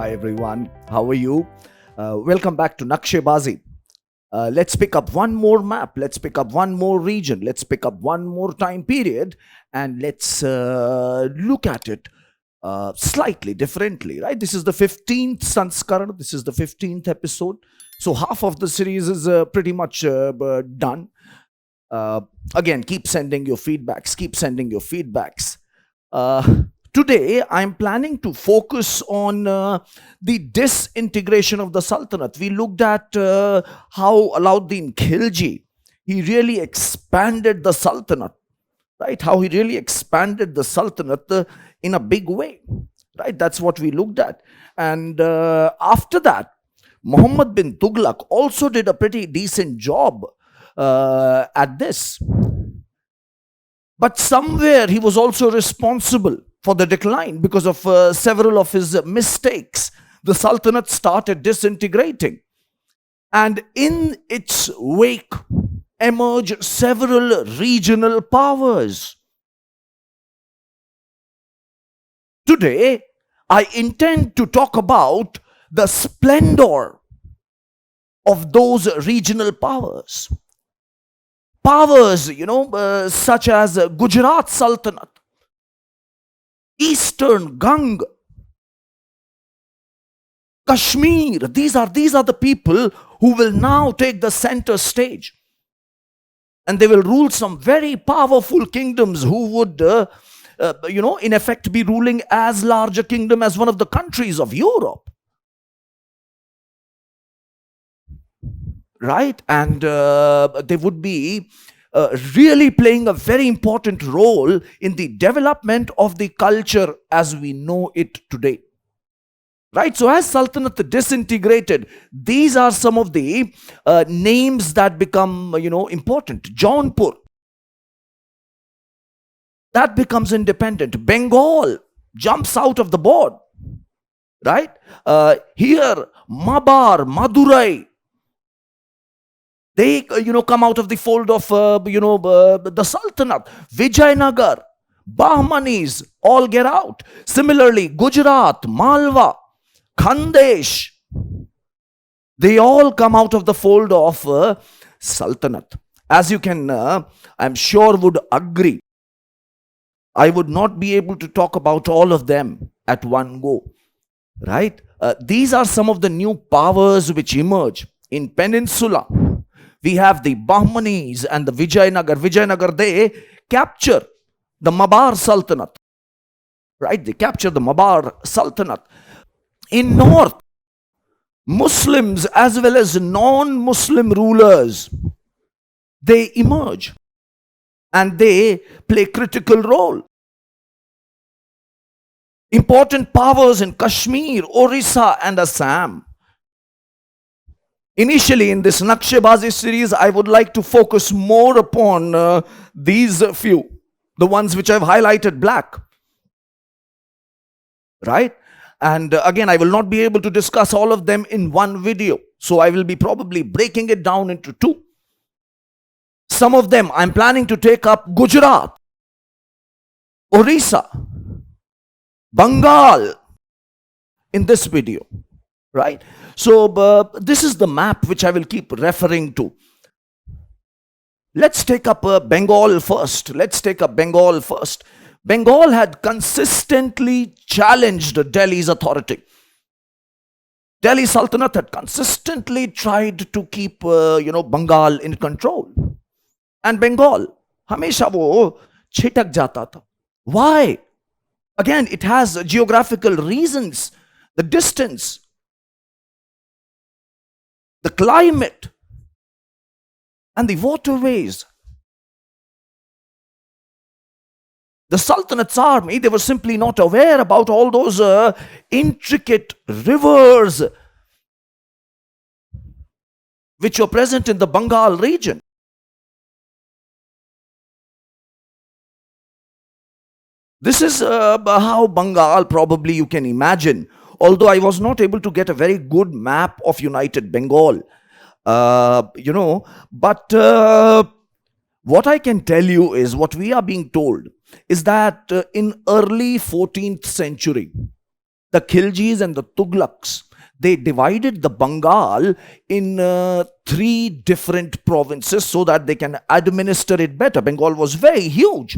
Hi everyone, how are you? Welcome back to Nakshebaazi. Let's pick up one more map, let's pick up one more region, let's pick up one more time period, and let's look at it slightly differently, right? This is the 15th Sanskaran, this is the 15th episode. So half of the series is pretty much done. Again, keep sending your feedbacks, keep sending your feedbacks. Today, I'm planning to focus on the disintegration of the Sultanate. We looked at how Alauddin Khilji, he really expanded the Sultanate, right? How he really expanded the Sultanate in a big way, right? That's what we looked at. And after that, Muhammad bin Tughlaq also did a pretty decent job at this. But somewhere he was also responsible for the decline because of several of his mistakes. The Sultanate started disintegrating. And in its wake emerged several regional powers. Today, I intend to talk about the splendor of those regional powers. Powers, such as Gujarat Sultanate, Eastern Ganga, Kashmir. These are the people who will now take the center stage. And they will rule some very powerful kingdoms who would, in effect, be ruling as large a kingdom as one of the countries of Europe. Right? And they would be really playing a very important role in the development of the culture as we know it today. Right? So as Sultanate disintegrated, these are some of the names that become, important. Jaunpur, that becomes independent. Bengal jumps out of the board. Right? Here, Mabar, Madurai, they, come out of the fold of, the Sultanate. Vijayanagar, Bahmanis, all get out. Similarly, Gujarat, Malwa, Khandesh, they all come out of the fold of Sultanate. As you can, I'm sure, would agree, I would not be able to talk about all of them at one go. Right? These are some of the new powers which emerge in Peninsula. We have the Bahmanis and the Vijayanagar. Vijayanagar, they capture the Mabar Sultanate. Right? They capture the Mabar Sultanate. In North, Muslims as well as non-Muslim rulers, they emerge. And they play critical role. Important powers in Kashmir, Orissa and Assam. Initially, in this Nakshebaazi series, I would like to focus more upon these few, the ones which I've highlighted black. Right? And again, I will not be able to discuss all of them in one video. So I will be probably breaking it down into two. Some of them, I'm planning to take up Gujarat, Orissa, Bengal in this video. Right? So this is the map which I will keep referring to. Let's take up Bengal first. Bengal had consistently challenged Delhi's authority. Delhi Sultanate had consistently tried to keep, Bengal in control. And Bengal, hamesha wo chitak jata tha. Why? Again, it has geographical reasons. The distance, the climate, and the waterways. The Sultanate's army, they were simply not aware about all those intricate rivers which were present in the Bengal region. This is how Bengal, probably you can imagine, although I was not able to get a very good map of United Bengal, but what I can tell you is, what we are being told is that in early 14th century, the Khiljis and the Tughlaqs, they divided the Bengal in 3 different provinces so that they can administer it better. Bengal was very huge.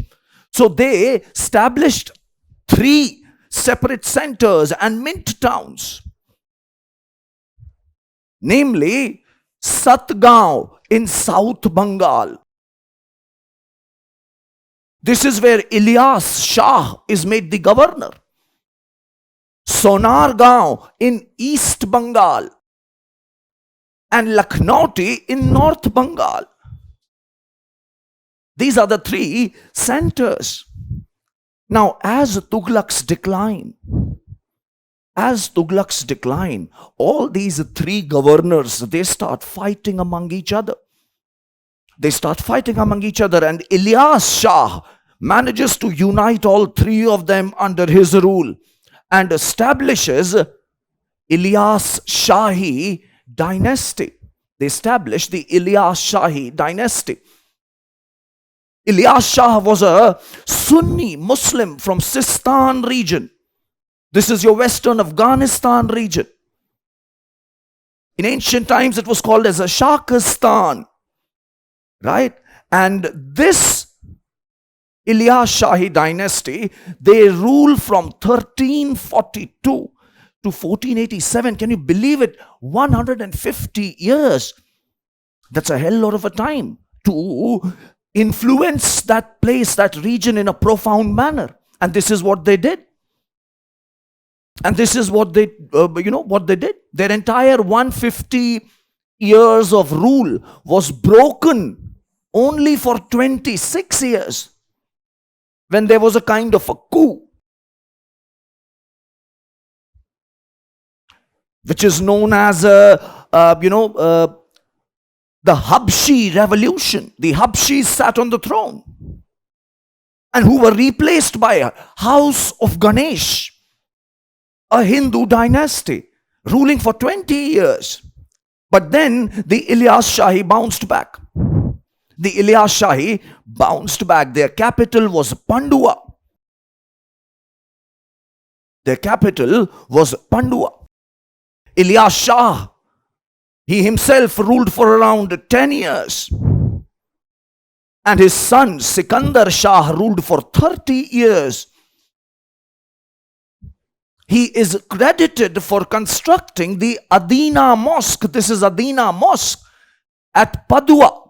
So they established 3 separate centers and mint towns. Namely, Satgaon in South Bengal. This is where Ilyas Shah is made the governor. Sonargaon in East Bengal. And Lakhnauti in North Bengal. These are the 3 centers. Now, as Tughlaqs decline, all these 3 governors, they start fighting among each other. And Ilyas Shah manages to unite all 3 of them under his rule and establishes Ilyas Shahi dynasty. They established the Ilyas Shahi dynasty. Ilyas Shah was a Sunni Muslim from Sistan region. This is your western Afghanistan region. In ancient times, it was called as a Shakistan. Right? And this Ilyas Shahi dynasty, they rule from 1342 to 1487. Can you believe it? 150 years. That's a hell lot of a time to influence that place, that region in a profound manner. And this is what they did. And this is what they, what they did. Their entire 150 years of rule was broken only for 26 years when there was a kind of a coup, which is known as, the Habshi revolution. The Habshis sat on the throne and who were replaced by a house of Ganesh, a Hindu dynasty ruling for 20 years. But then the Ilyas Shahi bounced back. Their capital was Pandua. Ilyas Shah, he himself ruled for around 10 years. And his son Sikandar Shah ruled for 30 years. He is credited for constructing the Adeena Mosque. This is Adeena Mosque at Padua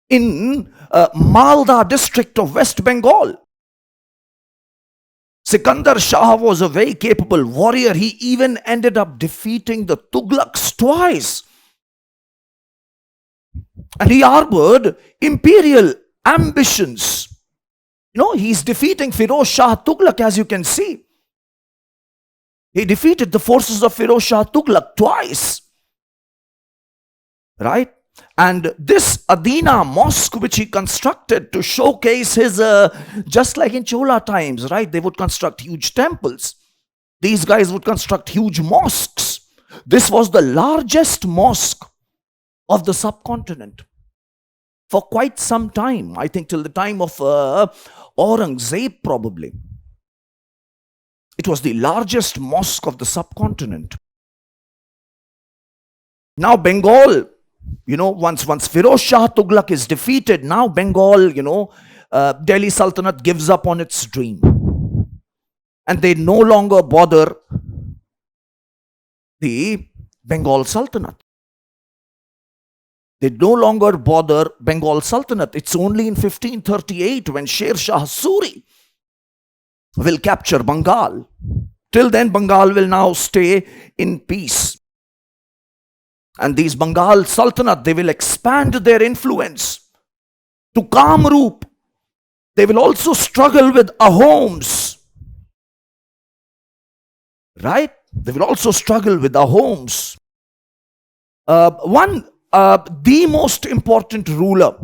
in Malda district of West Bengal. Sikandar Shah was a very capable warrior. He even ended up defeating the Tughlaqs twice. And he harbored imperial ambitions. He's defeating Firoz Shah Tughlaq, as you can see. He defeated the forces of Firoz Shah Tughlaq twice. Right? And this Adeena Mosque, which he constructed to showcase his, just like in Chola times, right? They would construct huge temples. These guys would construct huge mosques. This was the largest mosque of the subcontinent for quite some time. I think till the time of Aurangzeb probably. It was the largest mosque of the subcontinent. Now Bengal, once Firoz Shah Tughlaq is defeated, now Bengal, Delhi Sultanate gives up on its dream. And they no longer bother the Bengal Sultanate. It's only in 1538 when Sher Shah Suri will capture Bengal. Till then, Bengal will now stay in peace. And these Bengal Sultanate, they will expand their influence to Kamrup. They will also struggle with Ahoms. Right? They will also struggle with Ahoms. The most important ruler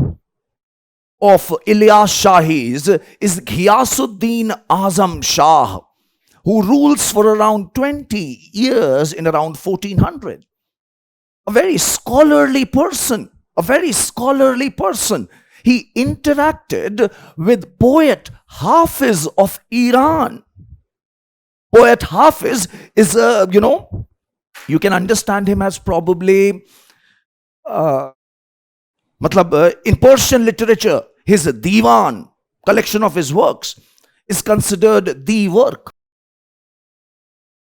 of Ilyas Shahis is Ghiyasuddin Azam Shah, who rules for around 20 years in around 1400. A very scholarly person. He interacted with poet Hafiz of Iran. Poet Hafiz is, you can understand him as probably, in Persian literature, his Diwan, collection of his works, is considered the work,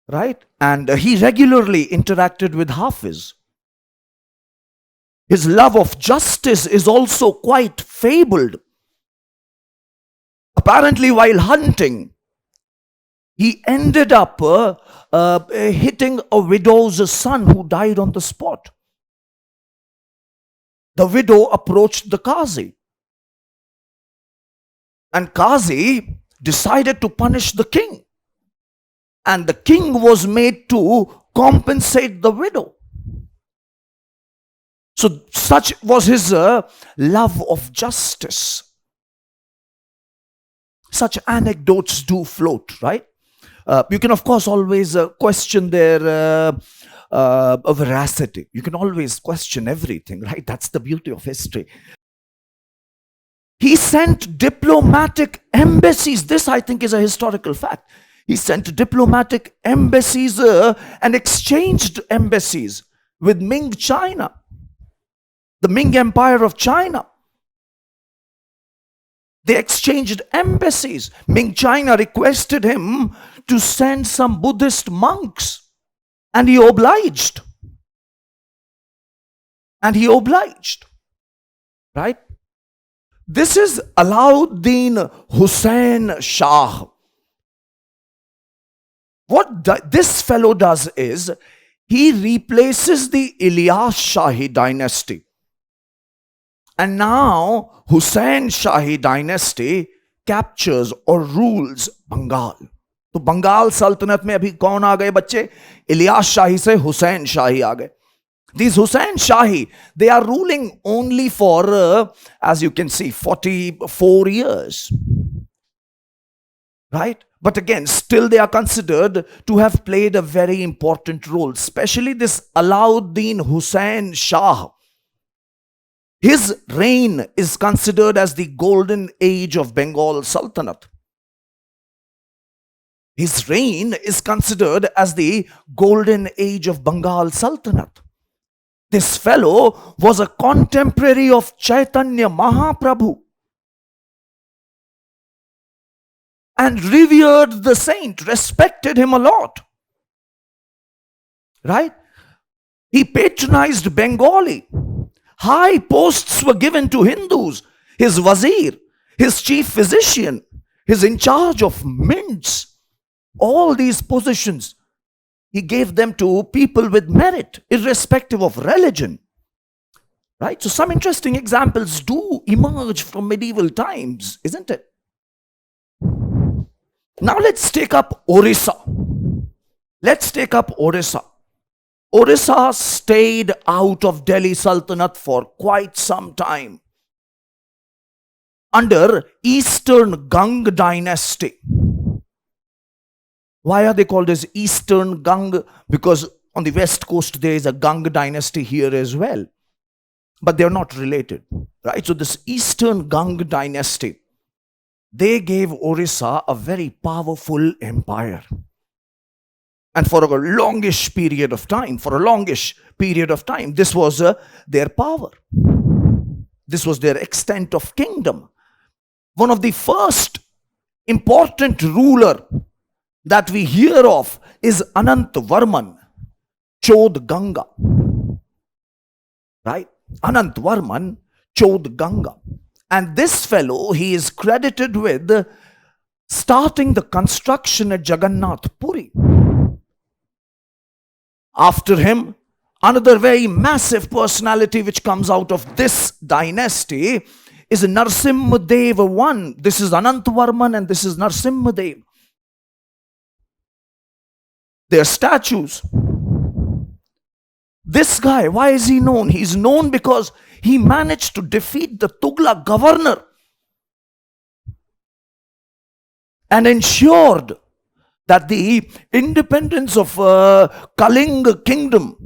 right? And he regularly interacted with Hafiz. His love of justice is also quite fabled. Apparently, while hunting, he ended up hitting a widow's son who died on the spot. The widow approached the Qazi, and Qazi decided to punish the king. And the king was made to compensate the widow. So such was his love of justice. Such anecdotes do float, right? You can, of course, always question their veracity. You can always question everything, right? That's the beauty of history. He sent diplomatic embassies. This, I think, is a historical fact. He sent diplomatic embassies and exchanged embassies with Ming China, the Ming Empire of China. They exchanged embassies. Ming China requested him to send some Buddhist monks, and he obliged. Right? This is Alauddin Hussain Shah. What this fellow does is, he replaces the Ilyas Shahi dynasty. And now Hussain Shahi dynasty captures or rules Bengal. तो बंगाल सल्तनत में अभी कौन आ गए बच्चे? इलियास शाही से हुसैन शाही आ गए. These Hussain Shahi, they are ruling only for, as you can see, 44 years. Right? But again, still they are considered to have played a very important role, especially this Alauddin Hussain Shah. His reign is considered as the golden age of Bengal Sultanate. His reign is considered as the golden age of Bengal Sultanate. This fellow was a contemporary of Chaitanya Mahaprabhu and revered the saint, respected him a lot. Right? He patronized Bengali. High posts were given to Hindus. His wazir, his chief physician, his in charge of mints. All these positions, he gave them to people with merit, irrespective of religion. Right? So some interesting examples do emerge from medieval times, isn't it? Now let's take up Odisha. Odisha stayed out of Delhi Sultanate for quite some time under Eastern Ganga dynasty. Why are they called as Eastern Ganga? Because on the west coast there is a Ganga dynasty here as well. But they are not related. Right? So this Eastern Ganga dynasty, they gave Odisha a very powerful empire. And for a longish period of time, this was their power. This was their extent of kingdom. One of the first important ruler that we hear of is Anant Varman, Chod Ganga. Right? Anant Varman, Chod Ganga. And this fellow, he is credited with starting the construction at Jagannath Puri. After him, another very massive personality which comes out of this dynasty is Narsimha Deva I. This is Anant Varman and this is Narsimha Deva. Their statues. This guy, why is he known? He's known because he managed to defeat the Tughlaq governor and ensured that the independence of Kalinga kingdom,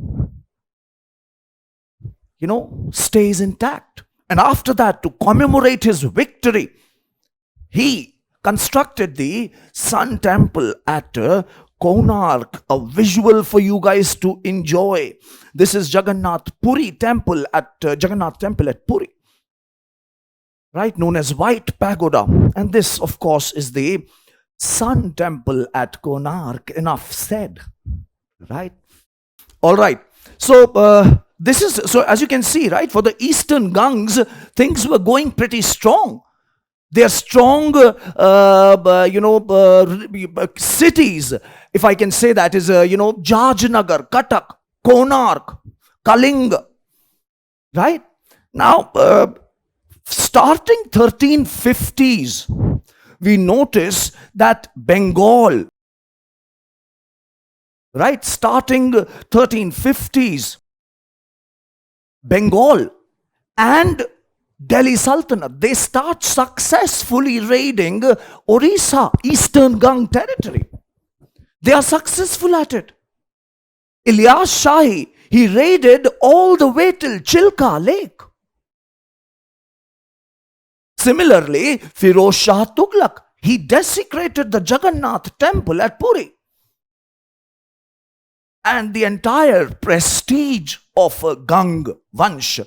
stays intact. And after that, to commemorate his victory, he constructed the Sun Temple at Konark, a visual for you guys to enjoy. This is Jagannath Temple at Puri, right, known as White Pagoda. And this, of course, is the Sun Temple at Konark. Enough said, right? All right. So this is, so as you can see, right, for the Eastern Gangs, things were going pretty strong. They are strong, cities, if I can say that, is, Jajnagar, Katak, Konark, Kalinga, right? Now, starting 1350s, we notice that Bengal, right, starting 1350s, Bengal and Delhi Sultanate, they start successfully raiding Odisha, Eastern Gang territory. They are successful at it. Ilyas Shahi, he raided all the way till Chilka Lake. Similarly, Firoz Shah Tughlaq, he desecrated the Jagannath temple at Puri. And the entire prestige of Gang Vansh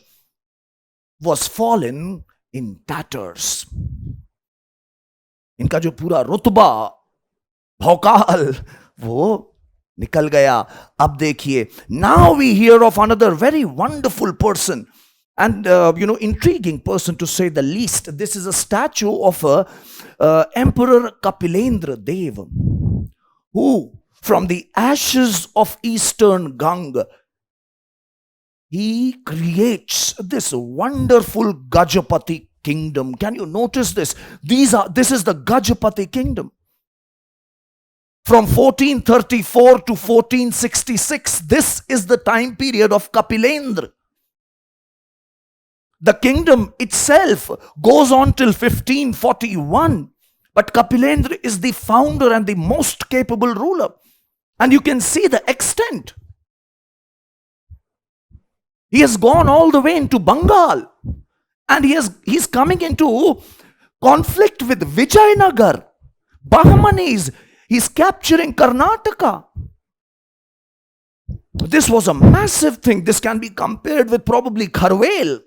was fallen in tatters. इनका जो पूरा रुतबा भौकाल वो निकल गया. अब देखिए, now we hear of another very wonderful person and intriguing person, to say the least. This is a statue of Emperor Kapilendra Deva, who from the ashes of Eastern Ganga, he creates this wonderful Gajapati kingdom. Can you notice this? This is the Gajapati kingdom. From 1434 to 1466, this is the time period of Kapilendra. The kingdom itself goes on till 1541, but Kapilendra is the founder and the most capable ruler. And you can see the extent. He has gone all the way into Bengal, and he's coming into conflict with Vijayanagar, Bahmanis. He's capturing Karnataka. This was a massive thing. This can be compared with probably Kharwel.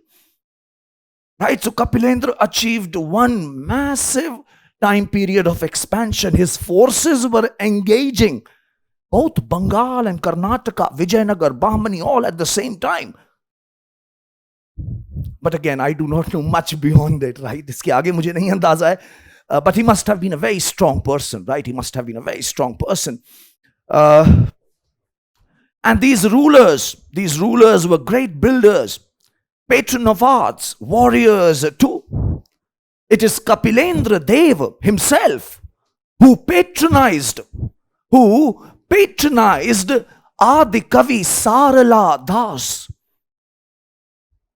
Right? So Kapilendra achieved one massive time period of expansion. His forces were engaging both Bengal and Karnataka, Vijayanagar, Bahmani, all at the same time. But again, I do not know much beyond it, right? इसके आगे मुझे नहीं अंदाजा है. But he must have been a very strong person, right? He must have been a very strong person. And these rulers were great builders, patron of arts, warriors too. It is Kapilendra Deva himself who patronized Adi Kavi Sarala Das.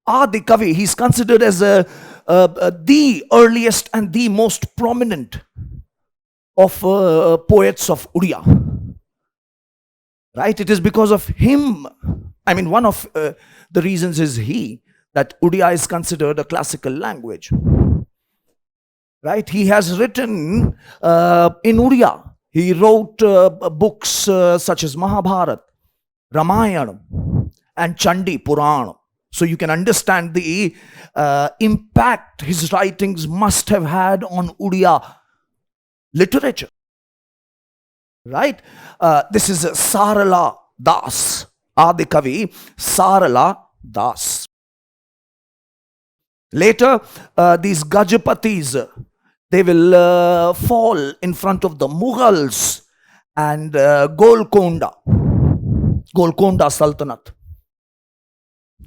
Adi Kavi, he's considered as the earliest and the most prominent of poets of Odia. Right? It is because of him. I mean, one of the reasons is that Odia is considered a classical language. Right? He has written in Odia. He wrote books such as Mahabharata, Ramayana, and Chandi Purana. So you can understand the impact his writings must have had on Odia literature. Right? This is Sarala Das, Adi Kavi Sarala Das. Later, these Gajapatis, they will fall in front of the Mughals and Golconda Sultanate.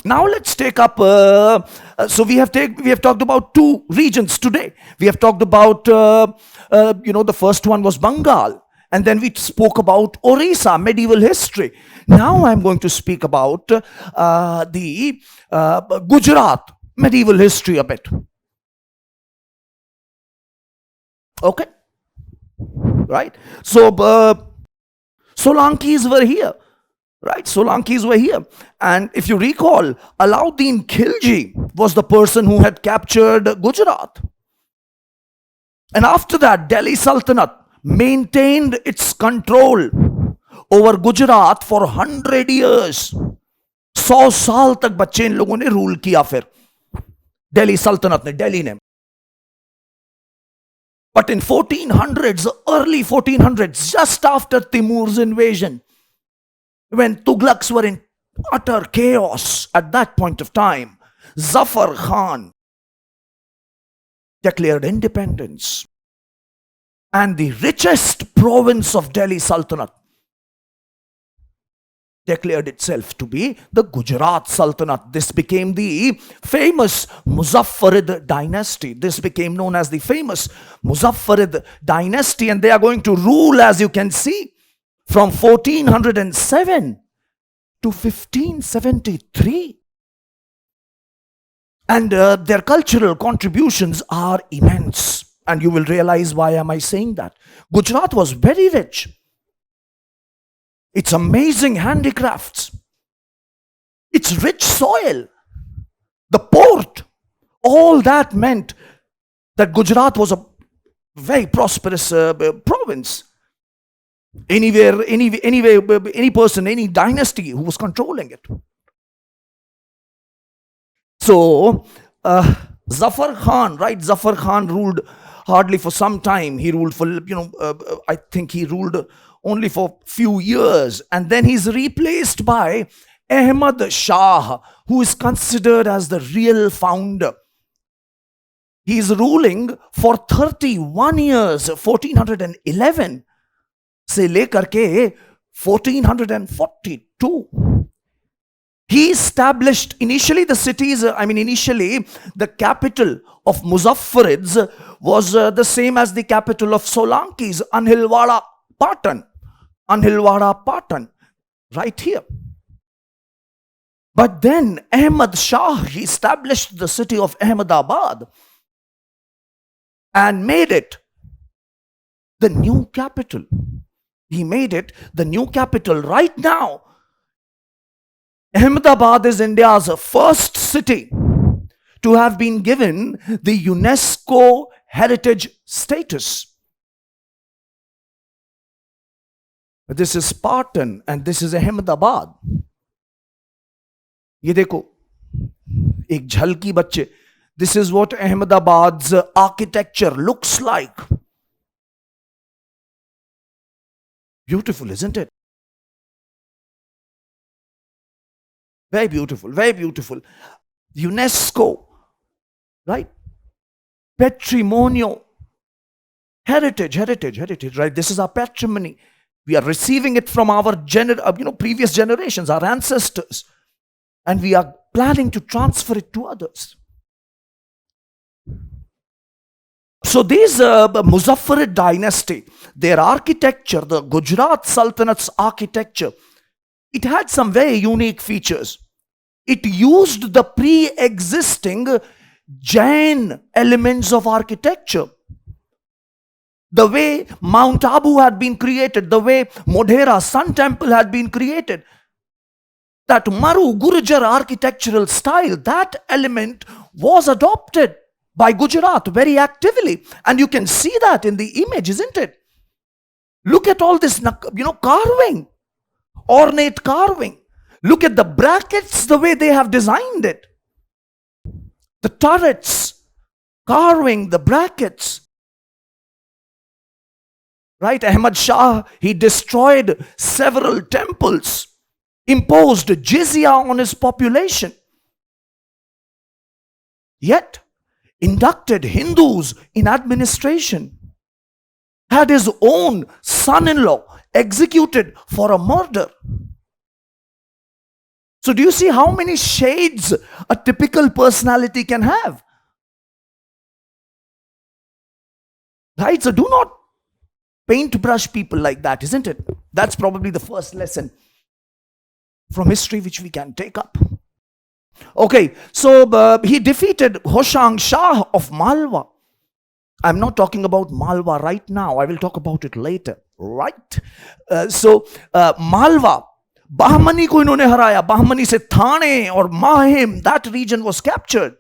Now let's take up, so we have talked about two regions today. We have talked about, the first one was Bengal. And then we spoke about Orissa, medieval history. Now I'm going to speak about the Gujarat, medieval history a bit. Okay? Right? So, Solankis were here. Right, Solankis were here. And if you recall, Alauddin Khilji was the person who had captured Gujarat. And after that, Delhi Sultanate maintained its control over Gujarat for 100 years. 100 साल तक बच्चे इन लोगों ने rule किया. फिर दिल्ली सल्तनत ने, दिल्ली ने. But in 1400s, early 1400s, just after Timur's invasion, when Tughlaqs were in utter chaos at that point of time, Zafar Khan declared independence. And the richest province of Delhi Sultanate declared itself to be the Gujarat Sultanate. This became the famous Muzaffarid dynasty. This became known as the famous Muzaffarid dynasty, and they are going to rule, as you can see, from 1407 to 1573. And their cultural contributions are immense. And you will realize why am I saying that. Gujarat was very rich. Its amazing handicrafts, its rich soil, the port, all that meant that Gujarat was a very prosperous province. Anywhere, any person, any dynasty who was controlling it. So, Zafar Khan, right? Zafar Khan ruled hardly for some time. He ruled for, I think he ruled only for few years, and then he's replaced by Ahmad Shah, who is considered as the real founder. He's ruling for 31 years, 1411 se lekar ke 1442. He established initially the cities, initially the capital of Muzaffarids was the same as the capital of Solankis, Anhilwada Patan, right here. But then Ahmad Shah, he established the city of Ahmedabad and made it the new capital. He made it the new capital. Right now, Ahmedabad is India's first city to have been given the UNESCO heritage status. This is Spartan and this is Ahmedabad. ये देखो एक झलकी बच्चे. This is what Ahmedabad's architecture looks like. Beautiful, isn't it? Very beautiful, very beautiful. UNESCO, right? Patrimonial. Heritage, right? This is our patrimony. We are receiving it from our previous generations, our ancestors. And we are planning to transfer it to others. So these Muzaffarid dynasty, their architecture, the Gujarat Sultanate's architecture, it had some very unique features. It used the pre-existing Jain elements of architecture. The way Mount Abu had been created, the way Modhera Sun Temple had been created, that Maru Gurjar architectural style, that element was adopted by Gujarat very actively. And you can see that in the image, isn't it? Look at all this, carving, ornate carving. Look at the brackets, the way they have designed it. The turrets, carving, the brackets. Right? Ahmad Shah, he destroyed several temples, imposed jizya on his population, yet inducted Hindus in administration, had his own son-in-law executed for a murder. So do you see how many shades a typical personality can have? Right? So do not paintbrush people like that, isn't it? That's probably the first lesson from history which we can take up. Okay, so he defeated Hussain Shah of Malwa. I'm not talking about Malwa right now. I will talk about it later. Right? Malwa, Bahmani ko inhone haraya. Bahmani se Thane or Mahim, that region was captured.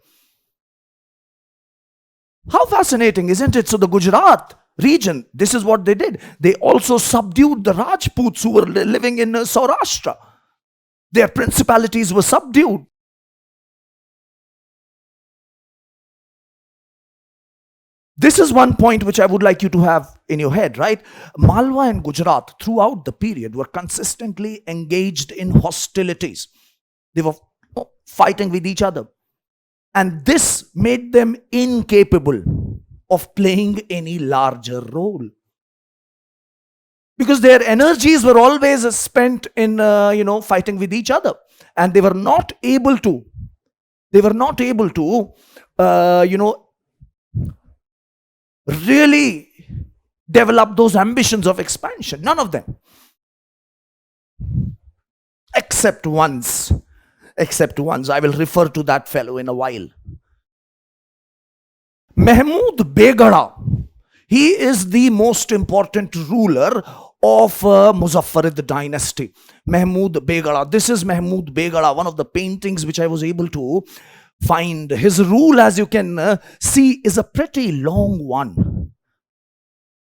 How fascinating, isn't it? So the Gujarat region, this is what they did. They also subdued the Rajputs who were living in Saurashtra. Their principalities were subdued. This is one point which I would like you to have in your head, right? Malwa and Gujarat throughout the period were consistently engaged in hostilities. They were fighting with each other. And this made them incapable of playing any larger role. Because their energies were always spent in, fighting with each other. And they were not able to, really develop those ambitions of expansion. None of them. Except once. I will refer to that fellow in a while. Mahmoud Begala. He is the most important ruler of Muzaffarid dynasty. Mahmoud Begala. This is Mahmoud Begala, one of the paintings which I was able to find. His rule, as you can see, is a pretty long one.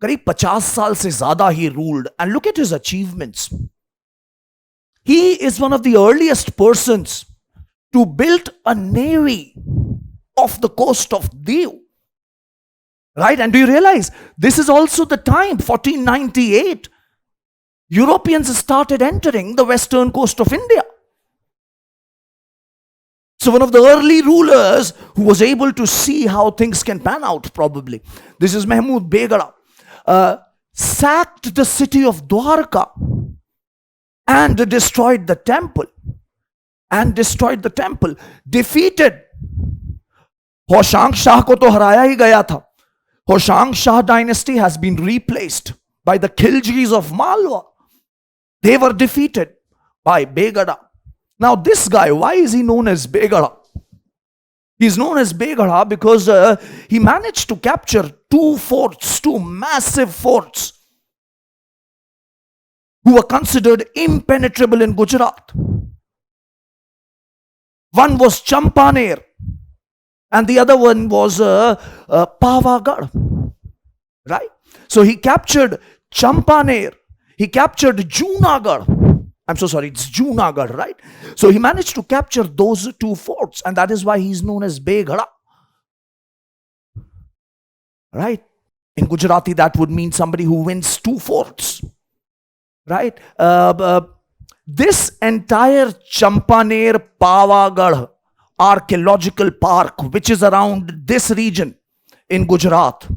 करीब 50 साल से ज़्यादा he ruled. And look at his achievements. He is one of the earliest persons to build a navy off the coast of Diu. Right? And do you realize this is also the time, 1498, Europeans started entering the western coast of India. So one of the early rulers who was able to see how things can pan out, probably. This is Mahmoud Begala. Sacked the city of Dwarka and destroyed the temple. Defeated. Hussain Shah ko to haraya hi gaya tha. Hussain Shah dynasty has been replaced by the Khiljis of Malwa. They were defeated by Begala. Now this guy, why is he known as Begala? He's known as Begala because he managed to capture two massive forts who were considered impenetrable in Gujarat. One was Champaner and the other one was Pavagarh. Right? So he captured Champaner, he captured Junagadh. I'm so sorry, it's Junagadh, right? So he managed to capture those two forts, and that is why he's known as Begala. Right? In Gujarati, that would mean somebody who wins two forts. Right? This entire Champaner-Pavagarh archaeological park, which is around this region in Gujarat,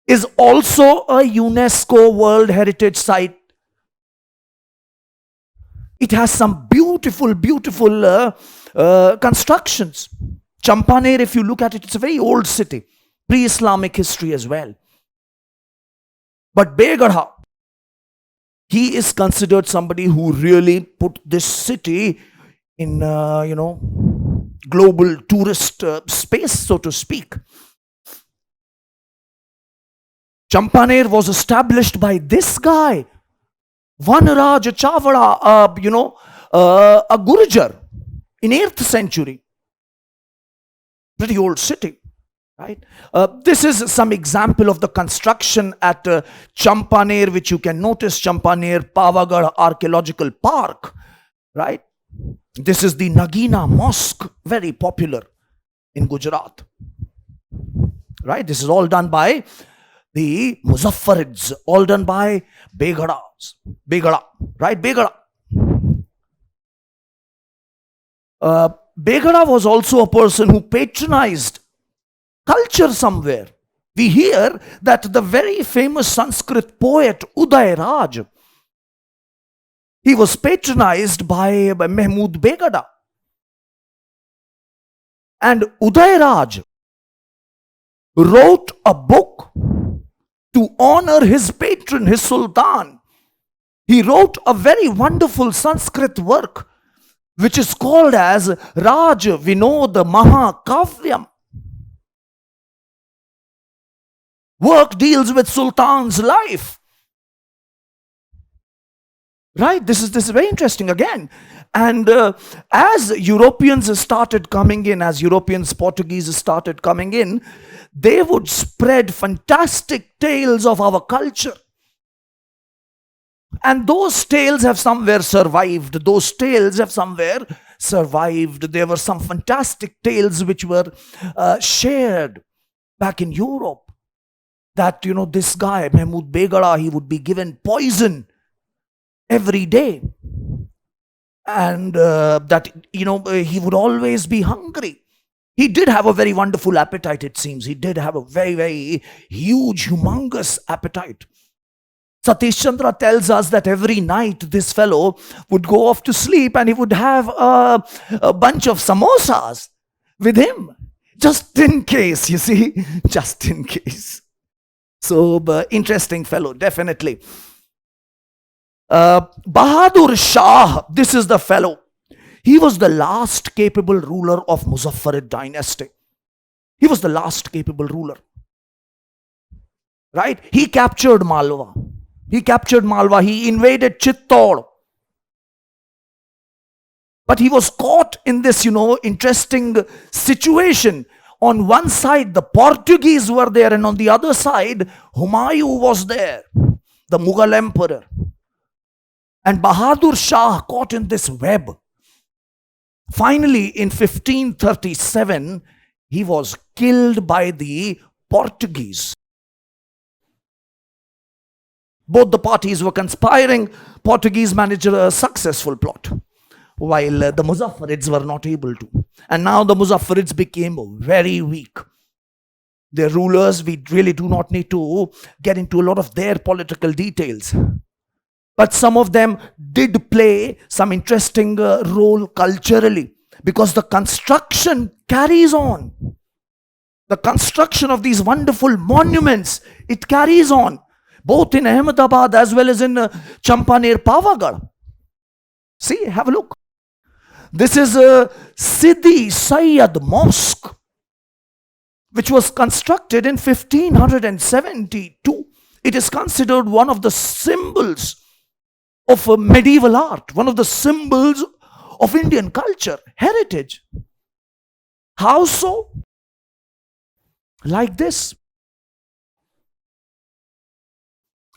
is also a UNESCO World Heritage Site. It has some beautiful constructions. Champaner, if you look at it, it's a very old city. Pre-Islamic history as well. But Begala, he is considered somebody who really put this city in, global tourist space, so to speak. Champaner was established by this guy, Vanraj Chavada, a Gurjar in 8th century. Pretty old city, right? This is some example of the construction at Champaner, which you can notice, Champaner-Pavagarh Archaeological Park, right? This is the Adeena Mosque, very popular in Gujarat, right? This is all done by the Muzaffarids, all done by Begala, right? Begala. Begala was also a person who patronized culture somewhere. We hear that the very famous Sanskrit poet Uday Raj, he was patronized by Mahmoud Begala. And Uday Raj wrote a book to honor his patron, his sultan. He wrote a very wonderful Sanskrit work which is called as Raj Vinod Mahakavyam. Work deals with Sultan's life. Right? This is very interesting again. And as Europeans started coming in, as Europeans, Portuguese started coming in, they would spread fantastic tales of our culture. And those tales have somewhere survived. Those tales have somewhere survived. There were some fantastic tales which were shared back in Europe. That, this guy, Mahmoud Begala, he would be given poison every day. And that, he would always be hungry. He did have a very wonderful appetite, it seems. He did have a very, very huge, humongous appetite. Satish Chandra tells us that every night this fellow would go off to sleep and he would have a bunch of samosas with him. Just in case, you see. Just in case. So, interesting fellow, definitely. Bahadur Shah, this is the fellow. He was the last capable ruler of Muzaffarid dynasty. He was the last capable ruler. Right? He captured Malwa. He invaded Chittor. But he was caught in this, interesting situation. On one side, the Portuguese were there, and on the other side, Humayun was there, the Mughal emperor. And Bahadur Shah caught in this web. Finally, in 1537, he was killed by the Portuguese. Both the parties were conspiring. Portuguese managed a successful plot, while the Muzaffarids were not able to. And now the Muzaffarids became very weak. Their rulers, we really do not need to get into a lot of their political details. But some of them did play some interesting role culturally, because the construction carries on. The construction of these wonderful monuments, it carries on, both in Ahmedabad as well as in Champaner-Pavagarh. See, have a look. This is Sidi Sayyid Mosque, which was constructed in 1572. It is considered one of the symbols of medieval art, one of the symbols of Indian culture, heritage. How so? Like this.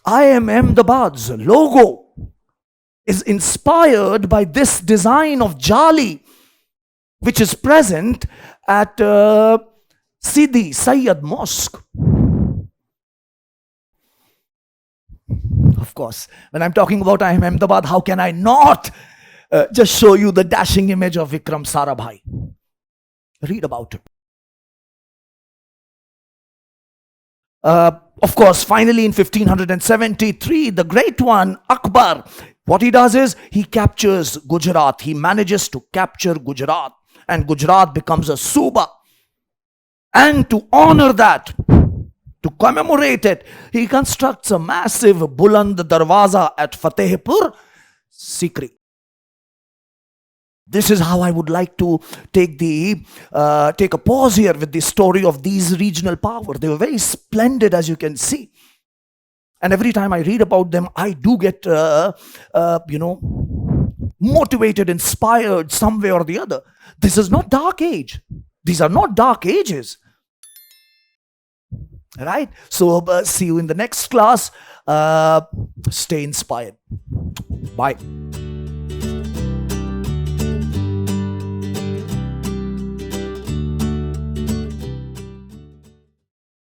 IIM Ahmedabad's logo is inspired by this design of Jali, which is present at Sidi Sayyid Mosque. Of course, when I'm talking about IIM Ahmedabad, how can I not just show you the dashing image of Vikram Sarabhai? Read about it. Of course, finally in 1573, the great one, Akbar, what he does is he captures Gujarat. He manages to capture Gujarat, and Gujarat becomes a Suba. And to honor that, to commemorate it, he constructs a massive Buland Darwaza at Fatehpur Sikri. This is how I would like to take a pause here with the story of these regional power. They were very splendid, as you can see. And every time I read about them, I do get, motivated, inspired some way or the other. This is not dark age. These are not dark ages. Right? So see you in the next class. Stay inspired. Bye.